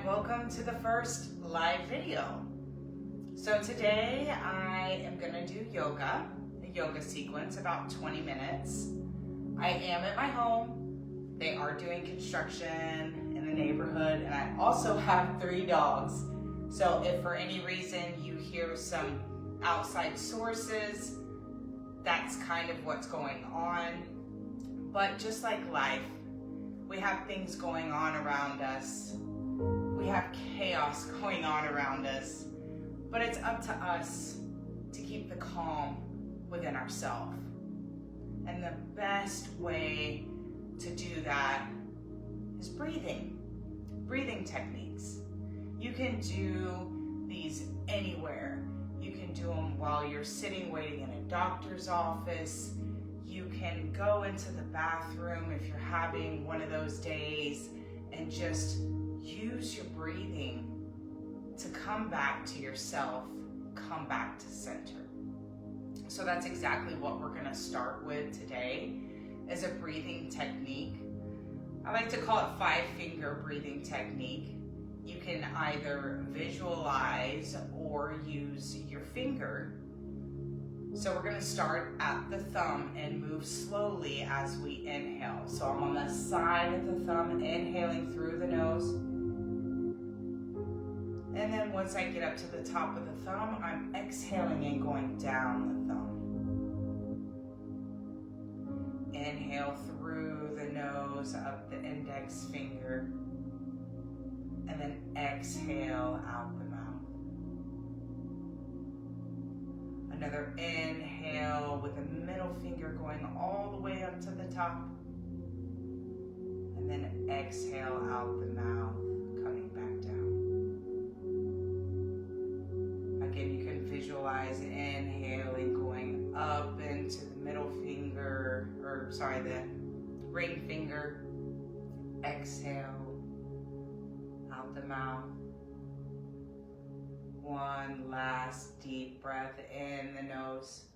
and welcome to the first live video. So today I am going to do yoga, a yoga sequence, about 20 minutes. I am at my home. They are doing construction in the neighborhood, and I also have 3 dogs. So if for any reason you hear some outside sources, that's kind of what's going on. But just like life, we have things going on around us. We have chaos going on around us. But it's up to us to keep the calm within ourselves. And the best way to do that is breathing techniques. You can do these anywhere. You can do them while you're sitting waiting in a doctor's office. You can go into the bathroom if you're having one of those days and just use your breathing to come back to yourself, come back to center. So that's exactly what we're going to start with today, is a breathing technique. I like to call it 5-finger breathing technique. You can either visualize or use your finger. So we're going to start at the thumb and move slowly as we inhale. So I'm on the side of the thumb, inhaling through the nose. And then once I get up to the top of the thumb, I'm exhaling and going down the thumb. Inhale through the nose, up the index finger. And then exhale out the mouth. Another inhale with the middle finger going all the way up to the top. And then exhale out the mouth, coming back down. Again, you can visualize inhaling, going up into the middle finger, the ring finger. Exhale out the mouth. One last deep breath in the nose.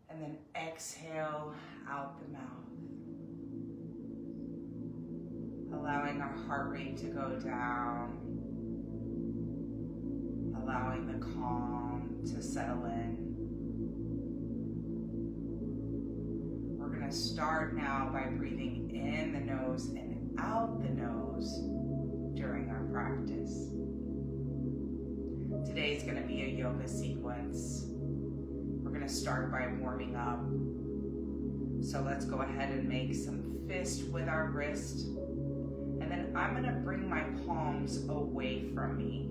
And then exhale out the mouth. Allowing our heart rate to go down. Allowing the calm to settle in. We're going to start now by breathing in the nose and out the nose during our practice. Today's going to be a yoga sequence. We're going to start by warming up. So let's go ahead and make some fists with our wrist. And then I'm going to bring my palms away from me.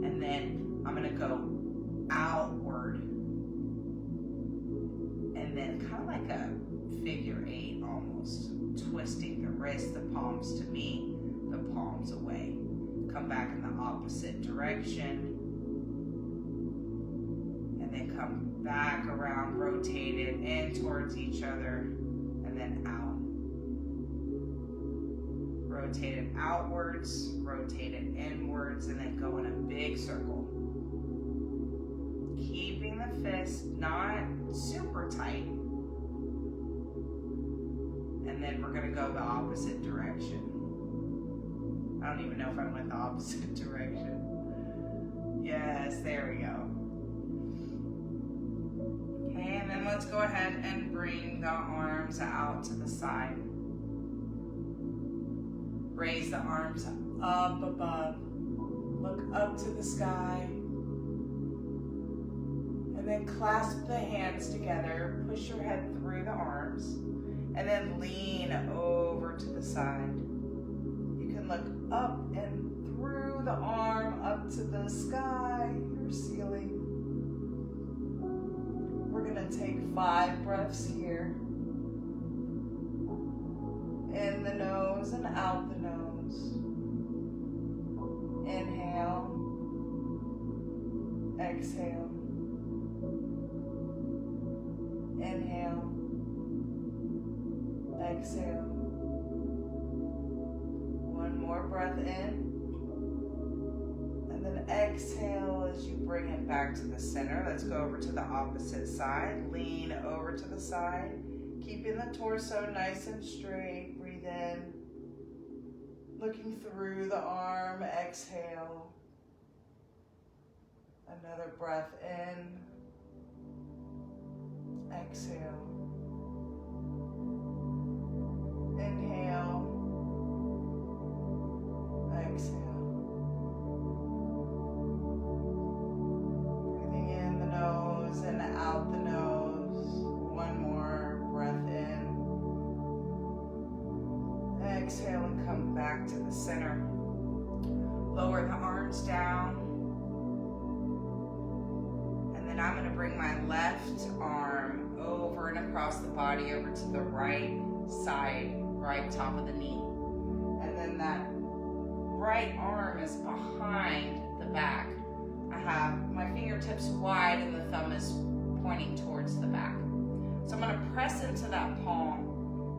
And then I'm going to go outward. And then kind of like a figure 8 almost. Twisting the wrist, the palms to me, the palms away. Come back in the opposite direction. And then come back around, rotated in towards each other, and then out. Rotated outwards, rotated inwards, and then go in a big circle. Keeping the fist not super tight. And then we're going to go the opposite direction. I don't even know if I went the opposite direction. Yes, there we go. Okay, and then let's go ahead and bring the arms out to the side. Raise the arms up above. Look up to the sky. And then clasp the hands together. Push your head through the arms. And then lean over to the side. You can look up and through the arm up to the sky, your ceiling. We're going to take 5 breaths here. In the nose and out the nose. Inhale. Exhale. Inhale. Exhale. One more breath in. And then exhale as you bring it back to the center. Let's go over to the opposite side. Lean over to the side. Keeping the torso nice and straight. Breathe in. Looking through the arm, exhale. Another breath in, exhale. Inhale, exhale. Breathing in the nose and out the nose. One more breath in. Exhale and come back to the center. Lower the arms down. And then I'm going to bring my left arm over and across the body over to the right side, right top of the knee. And then that right arm is behind the back. I have my fingertips wide and the thumb is pointing towards the back. So I'm going to press into that palm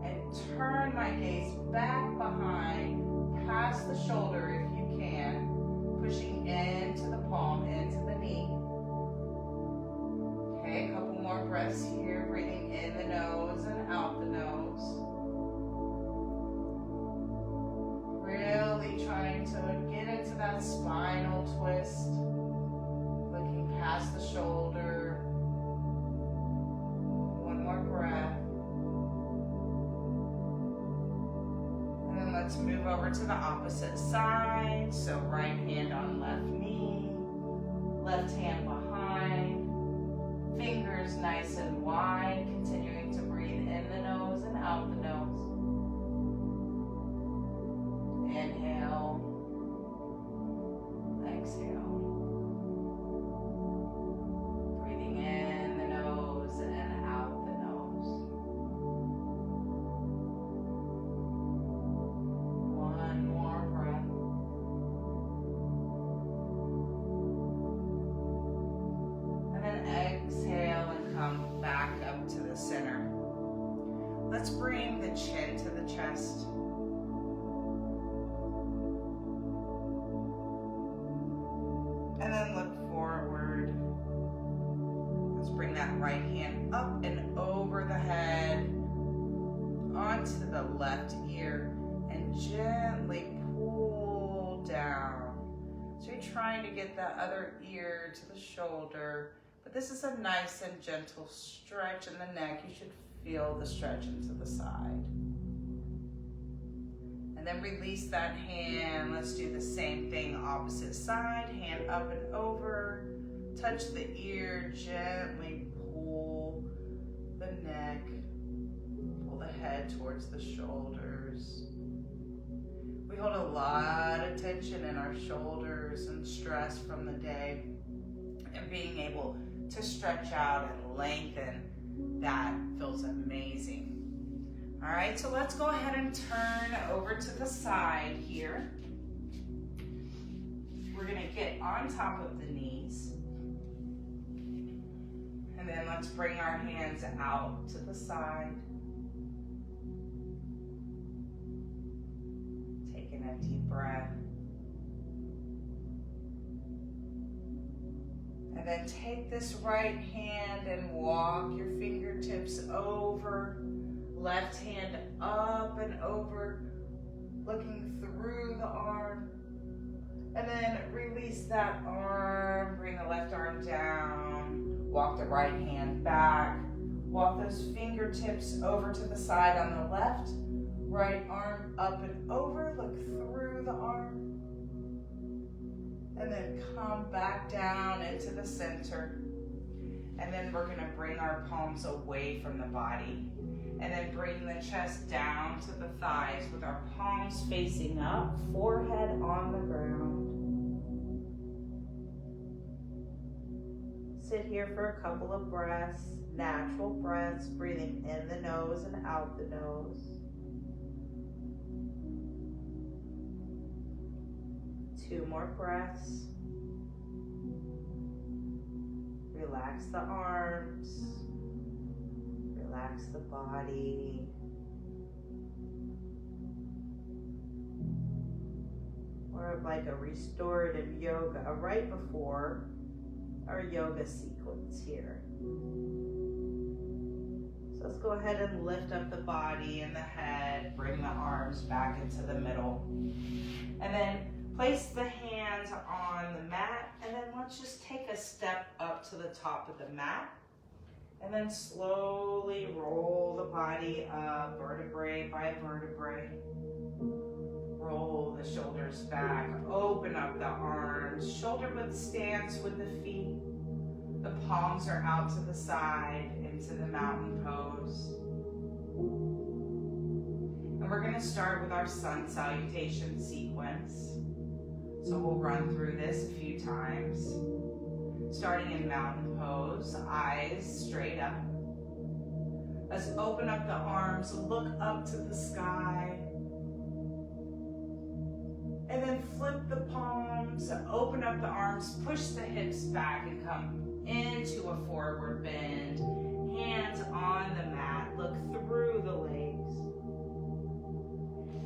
and turn my gaze back behind, past the shoulder if you can, pushing into the palm, into the knee. Okay, a couple more breaths here, breathing in the nose and out the nose. Really trying to get into that spinal twist, looking past the shoulder. One more breath. And then let's move over to the opposite side. So right hand on left knee, left hand behind, fingers nice and wide, continuing to breathe in the nose and out the nose. Inhale, exhale. Breathing in the nose and out the nose. One more breath. And then exhale and come back up to the center. Let's bring the chin to the chest. And then look forward. Let's bring that right hand up and over the head, onto the left ear, and gently pull down. So you're trying to get that other ear to the shoulder, but this is a nice and gentle stretch in the neck. You should feel the stretch into the side. And then release that hand. Let's do the same thing, opposite side. Hand up and over. Touch the ear, gently pull the neck. Pull the head towards the shoulders. We hold a lot of tension in our shoulders and stress from the day. And being able to stretch out and lengthen, that feels amazing. All right, so let's go ahead and turn over to the side here. We're gonna get on top of the knees. And then let's bring our hands out to the side. Taking a deep breath. And then take this right hand and walk your fingertips over. Left hand up and over, looking through the arm. And then release that arm, bring the left arm down, walk the right hand back, walk those fingertips over to the side on the left, right arm up and over, look through the arm. And then come back down into the center. And then we're gonna bring our palms away from the body. And then bring the chest down to the thighs with our palms facing up, forehead on the ground. Sit here for a couple of breaths, natural breaths, breathing in the nose and out the nose. 2 more breaths. Relax the arms. Relax the body. More of like a restorative yoga right before our yoga sequence here. So let's go ahead and lift up the body and the head. Bring the arms arms back into the middle. And then place the hands on the mat, and then let's just take a step up to the top of the mat. And then slowly roll the body up, vertebrae by vertebrae. Roll the shoulders back, open up the arms, shoulder width stance with the feet. The palms are out to the side into the mountain pose. And we're going to start with our sun salutation sequence. So we'll run through this a few times. Starting in mountain pose, eyes straight up. Let's open up the arms, look up to the sky. And then flip the palms, open up the arms, push the hips back and come into a forward bend. Hands on the mat, look through the legs.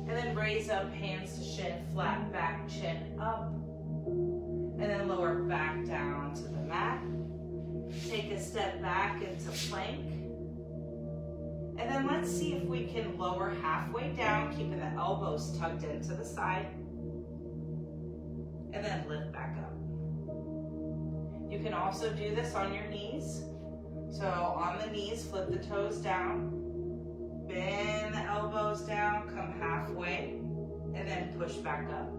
And then raise up, hands to shin, flat back, chin up. And then lower back down to the mat. Take a step back into plank. And then let's see if we can lower halfway down, keeping the elbows tucked into the side. And then lift back up. You can also do this on your knees. So on the knees, flip the toes down. Bend the elbows down, come halfway, and then push back up.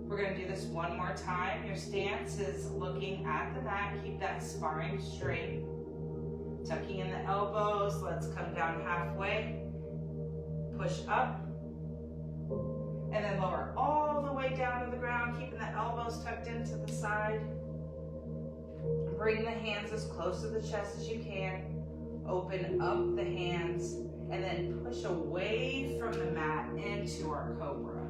We're going to do this one more time. Your stance is looking at the mat. Keep that spine straight. Tucking in the elbows. Let's come down halfway. Push up. And then lower all the way down to the ground, keeping the elbows tucked into the side. Bring the hands as close to the chest as you can. Open up the hands. And then push away from the mat into our cobra.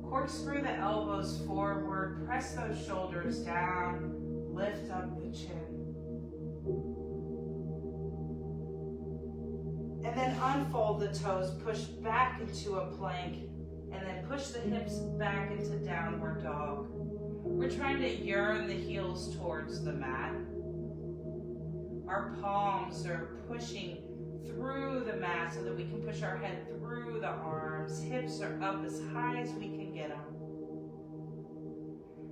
Corkscrew the elbows forward, press those shoulders down, lift up the chin. And then unfold the toes, push back into a plank, and then push the hips back into downward dog. We're trying to yearn the heels towards the mat. Our palms are pushing through the mat so that we can push our head through the arms. Hips are up as high as we can get them.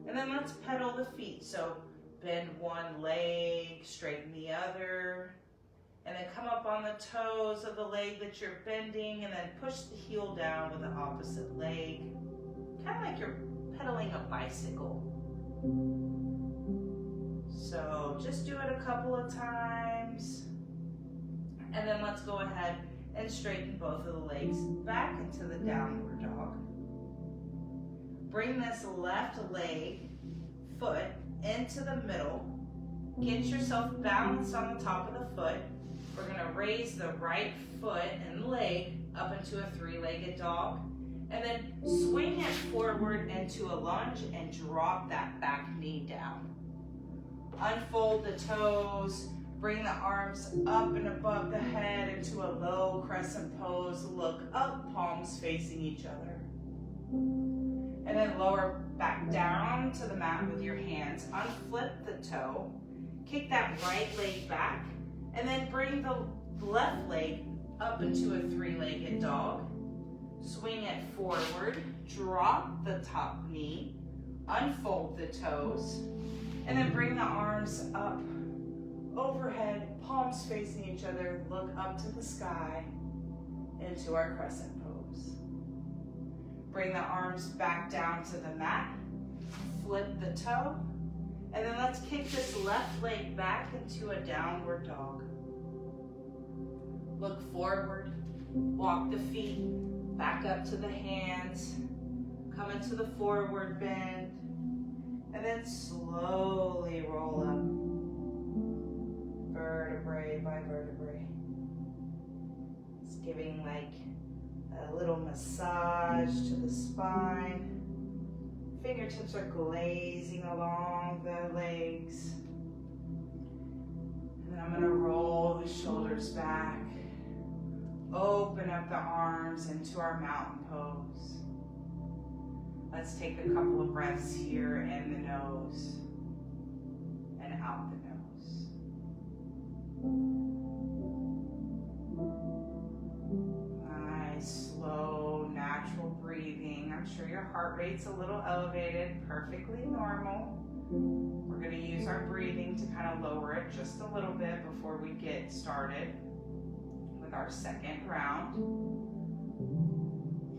And then let's pedal the feet. So bend one leg, straighten the other, and then come up on the toes of the leg that you're bending, and then push the heel down with the opposite leg. Kind of like you're pedaling a bicycle. So just do it a couple of times. And then let's go ahead and straighten both of the legs back into the downward dog. Bring this left foot into the middle. Get yourself balanced on the top of the foot. We're going to raise the right foot and leg up into a three-legged dog. And then swing it forward into a lunge and drop that back knee down. Unfold the toes. Bring the arms up and above the head into a low crescent pose. Look up, palms facing each other. And then lower back down to the mat with your hands. Unflip the toe. Kick that right leg back. And then bring the left leg up into a three-legged dog. Swing it forward. Drop the top knee. Unfold the toes. And then bring the arms up. Overhead, palms facing each other, look up to the sky into our crescent pose. Bring the arms back down to the mat, flip the toe, and then let's kick this left leg back into a downward dog. Look forward, walk the feet back up to the hands, come into the forward bend, and then slowly roll up. Vertebrae by vertebrae. It's giving like a little massage to the spine. Fingertips are glazing along the legs. And then I'm going to roll the shoulders back. Open up the arms into our mountain pose. Let's take a couple of breaths here in the nose and out the nose. Nice, your heart rate's a little elevated, perfectly normal. We're going to use our breathing to kind of lower it just a little bit before we get started with our second round.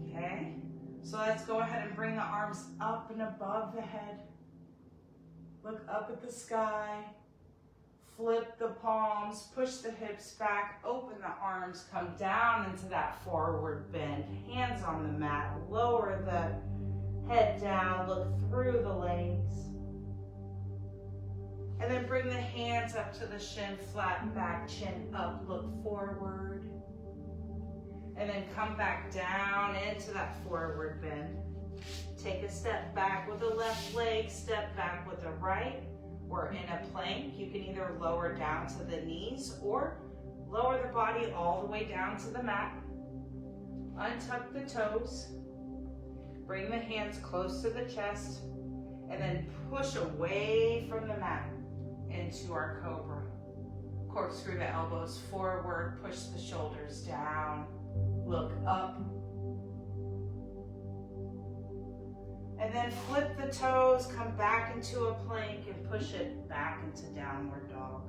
Okay, so let's go ahead and bring the arms up and above the head. Look up at the sky. Flip the palms, push the hips back, open the arms, come down into that forward bend. Hands on the mat, lower the head down, look through the legs. And then bring the hands up to the shin, flatten back, chin up, look forward. And then come back down into that forward bend. Take a step back with the left leg, step back with the right. We're in a plank. You can either lower down to the knees or lower the body all the way down to the mat. Untuck the toes. Bring the hands close to the chest. And then push away from the mat into our cobra. Corkscrew the elbows forward. Push the shoulders down. Look up. And then flip the toes, come back into a plank and push it back into downward dog.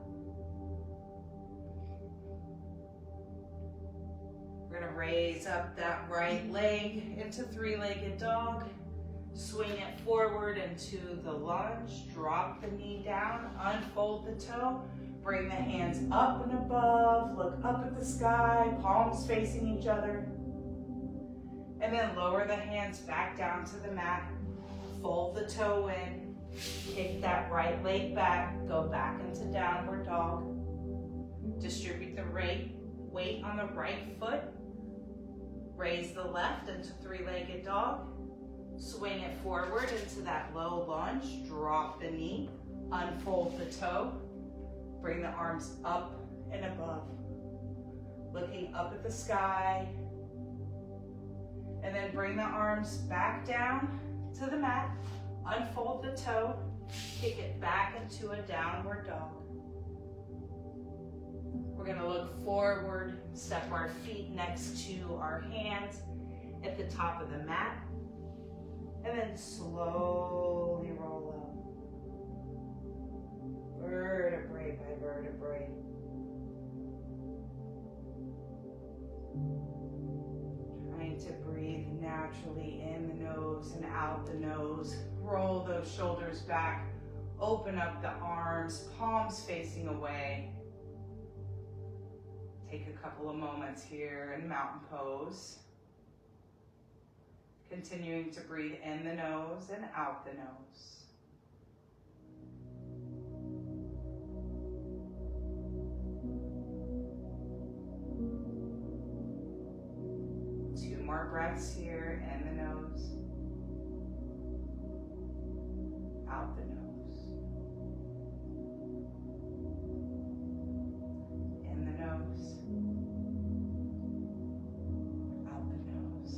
We're gonna raise up that right leg into three-legged dog. Swing it forward into the lunge. Drop the knee down, unfold the toe. Bring the hands up and above, look up at the sky, palms facing each other. And then lower the hands back down to the mat. Fold the toe in, kick that right leg back, go back into downward dog. Distribute the weight on the right foot. Raise the left into three-legged dog. Swing it forward into that low lunge. Drop the knee, unfold the toe. Bring the arms up and above. Looking up at the sky. And then bring the arms back down to the mat, unfold the toe, kick it back into a downward dog. We're gonna look forward, step our feet next to our hands at the top of the mat, and then slowly roll up. Vertebrae by vertebrae. Trying to breathe naturally in the nose and out the nose. Roll those shoulders back. Open up the arms, palms facing away. Take a couple of moments here in mountain pose. Continuing to breathe in the nose and out the nose. More breaths here, in the nose, out the nose, in the nose, out the nose.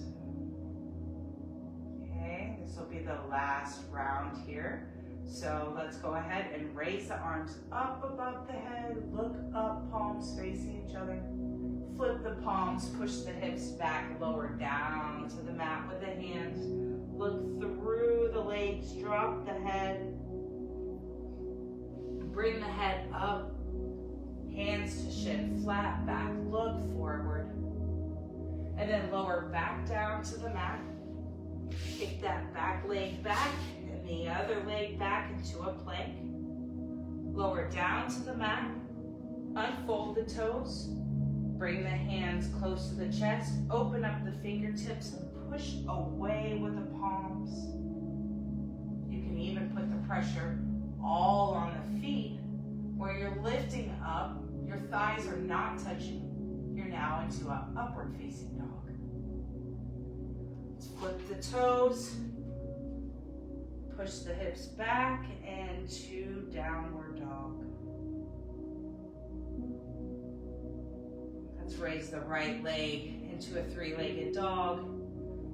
Okay, this will be the last round here. So let's go ahead and raise the arms up above the head, look up, palms facing each other. Flip the palms, push the hips back, lower down to the mat with the hands. Look through the legs, drop the head. Bring the head up, hands to shin, flat back, look forward. And then lower back down to the mat. Kick that back leg back and the other leg back into a plank. Lower down to the mat, unfold the toes. Bring the hands close to the chest, open up the fingertips and push away with the palms. You can even put the pressure all on the feet where you're lifting up, your thighs are not touching. You're now into an upward facing dog. Let's flip the toes, push the hips back into downward dog. Let's raise the right leg into a three-legged dog.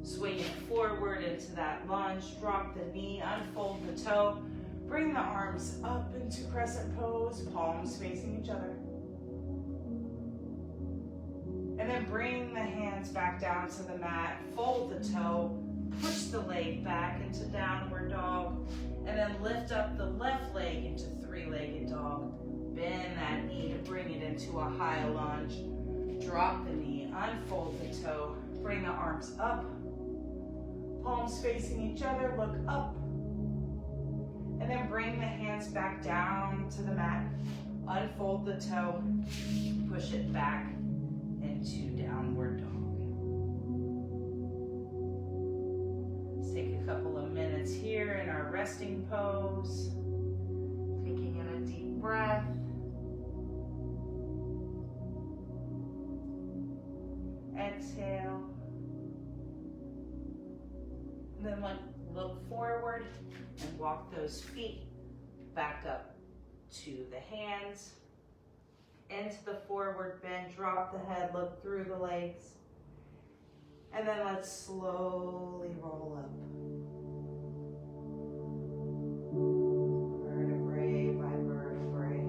Swing it forward into that lunge. Drop the knee, unfold the toe. Bring the arms up into crescent pose, palms facing each other. And then bring the hands back down to the mat. Fold the toe, push the leg back into downward dog, and then lift up the left leg into three-legged dog. Bend that knee to bring it into a high lunge. Drop the knee, unfold the toe, bring the arms up. Palms facing each other, look up. And then bring the hands back down to the mat. Unfold the toe, push it back into downward dog. Let's take a couple of minutes here in our resting pose. Taking in a deep breath. Exhale. And then look forward and walk those feet back up to the hands, into the forward bend, drop the head, look through the legs. And then let's slowly roll up. Vertebrae by vertebrae.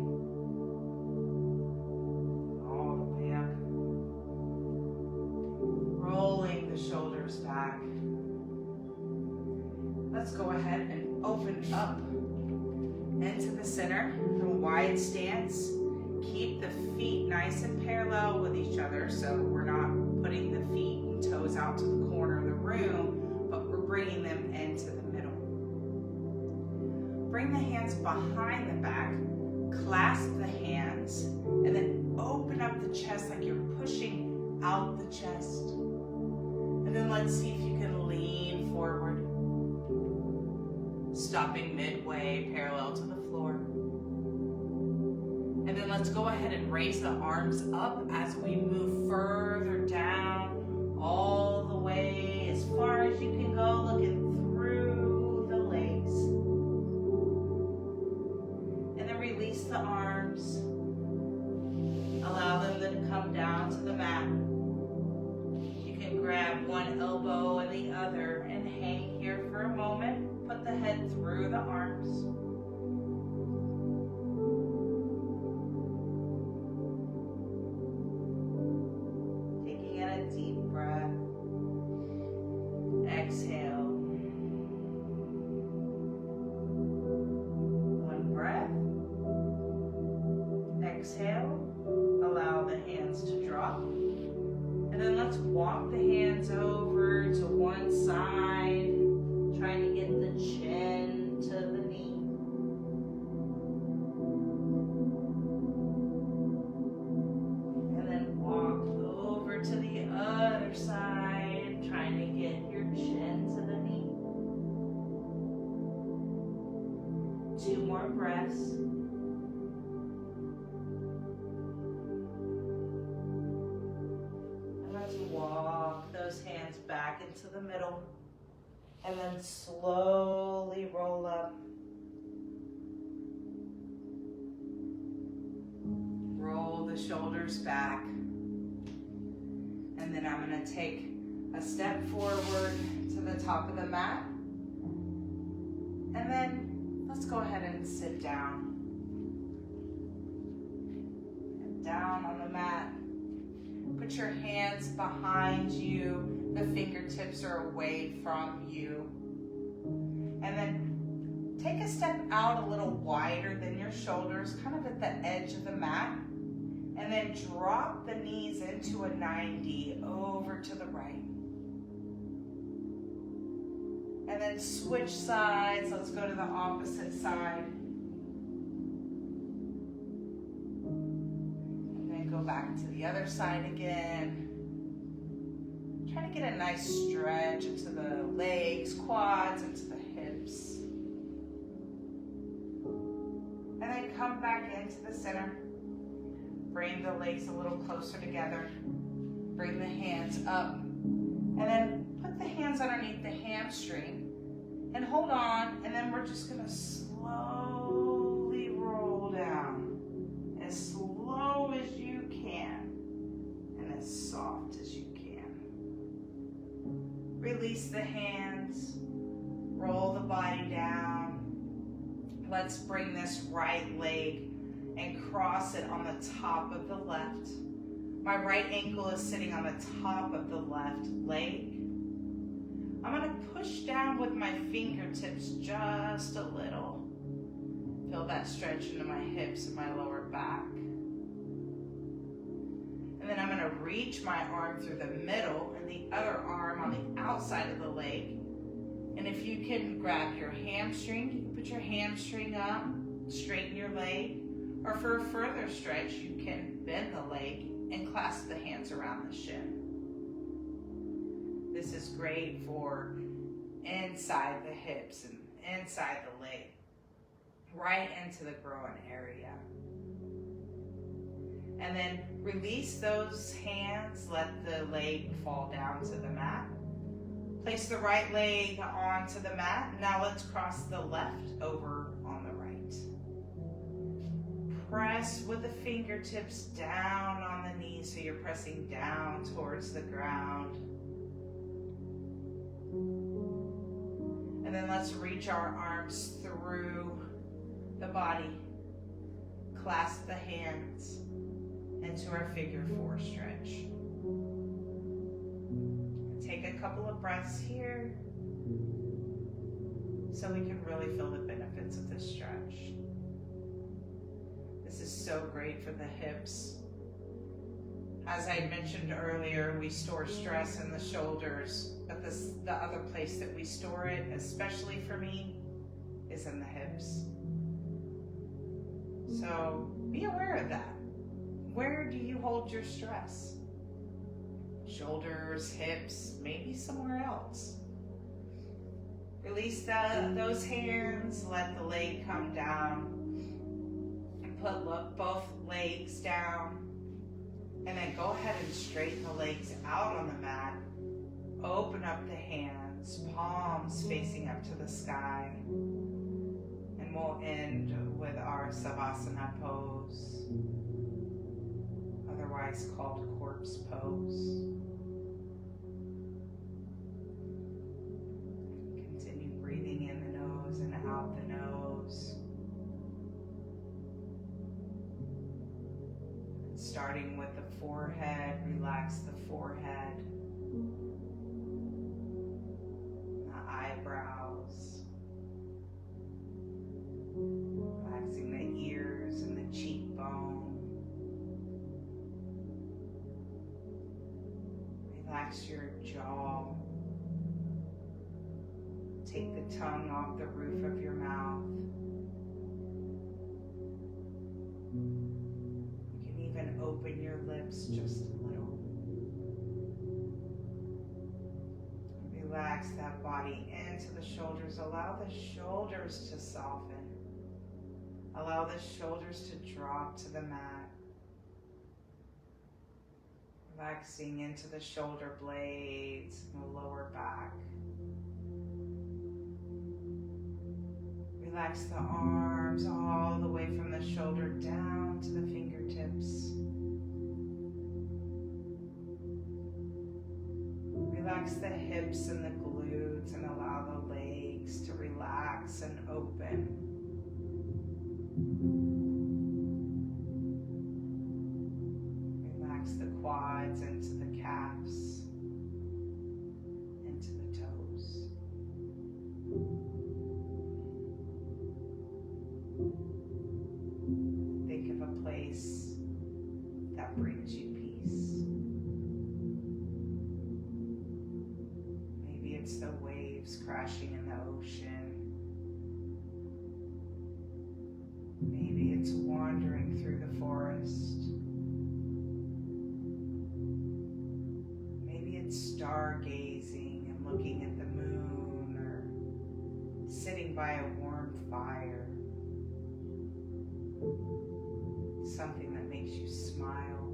All the way up. Rolling the shoulders back. Let's go ahead and open up into the center, a wide stance. Keep the feet nice and parallel with each other, so we're not putting the feet and toes out to the corner of the room, but we're bringing them into the middle. Bring the hands behind the back, clasp the hands, and then open up the chest like you're pushing out the chest. And then let's see if you can lean forward, stopping midway, parallel to the floor. And then let's go ahead and raise the arms up as we move further down, all the way as far as you can go, looking through the legs. And then release the arms. Allow them to come down to the mat. You can grab one elbow and the other and hang here for a moment. Put the head through the arms. Taking in a deep breath. Exhale. One breath. Exhale. Allow the hands to drop. And then let's walk the hands over to one side. Trying to get the chin to the knee. And then walk over to the other side, trying to get your chin to the knee. 2 more breaths. And let's walk those hands back into the middle. And then slowly roll up. Roll the shoulders back. And then I'm going to take a step forward to the top of the mat. And then let's go ahead and sit down. And down on the mat. Put your hands behind you. The fingertips are away from you. And then take a step out a little wider than your shoulders, kind of at the edge of the mat. And then drop the knees into a 90 over to the right. And then switch sides. Let's go to the opposite side. And then go back to the other side again. Try to get a nice stretch into the legs, quads, into the hips. And then come back into the center. Bring the legs a little closer together. Bring the hands up. And then put the hands underneath the hamstring. And hold on. And then we're just going to slowly roll down. As slow as you can. And as soft as you can. Release the hands, roll the body down. Let's bring this right leg and cross it on the top of the left. My right ankle is sitting on the top of the left leg. I'm going to push down with my fingertips just a little. Feel that stretch into my hips and my lower back. And then I'm going to reach my arm through the middle and the other arm on the outside of the leg. And if you can grab your hamstring, you can put your hamstring up, straighten your leg. Or for a further stretch, you can bend the leg and clasp the hands around the shin. This is great for inside the hips and inside the leg, right into the groin area. And then release those hands, let the leg fall down to the mat. Place the right leg onto the mat. Now let's cross the left over on the right. Press with the fingertips down on the knees so you're pressing down towards the ground. And then let's reach our arms through the body. Clasp the hands into our figure 4 stretch. Take a couple of breaths here so we can really feel the benefits of this stretch. This is so great for the hips. As I mentioned earlier, we store stress in the shoulders, but the other place that we store it, especially for me, is in the hips. So be aware of that. Where do you hold your stress? Shoulders, hips, maybe somewhere else. Release those hands, let the leg come down. Put both legs down, and then go ahead and straighten the legs out on the mat. Open up the hands, palms facing up to the sky. And we'll end with our Savasana pose, otherwise called corpse pose. Continue breathing in the nose and out the nose. Starting with the forehead, relax the forehead, the eyebrows, relaxing the ears and the cheekbone. Relax your jaw. Take the tongue off the roof of your mouth. Open your lips just a little. Relax that body into the shoulders. Allow the shoulders to soften. Allow the shoulders to drop to the mat. Relaxing into the shoulder blades and the lower back. Relax the arms all the way from the shoulder down to the fingertips. Relax the hips and the glutes and allow the legs to relax and open. Relax the quads into the calves, into the toes. Think of a place that brings you peace. Maybe it's the waves crashing in the ocean. Maybe it's wandering through the forest. Maybe it's stargazing and looking at the moon, or sitting by a warm fire. Something that makes you smile.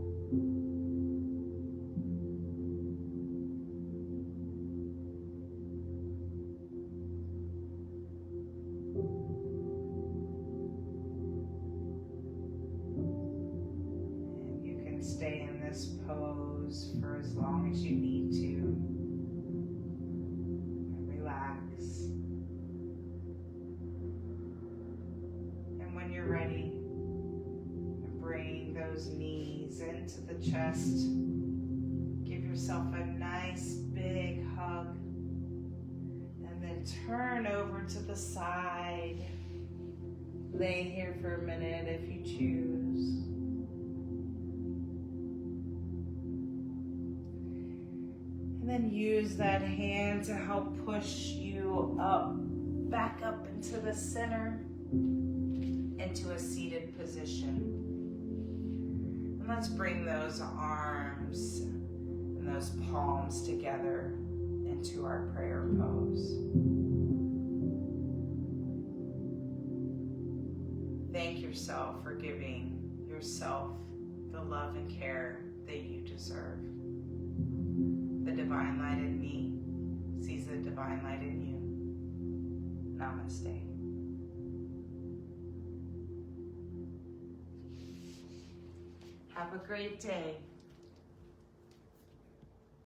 And you can stay in this pose for as long as you need to. Relax. And when you're ready, bring those knees into the chest. Give yourself a nice big hug. turn over to the side. Lay here for a minute if you choose. And then use that hand to help push you up, back up into the center, into a seated position. And let's bring those arms and those palms together into our prayer pose. Thank yourself for giving yourself the love and care that you deserve. The divine light in me sees the divine light in you. Namaste. Have a great day.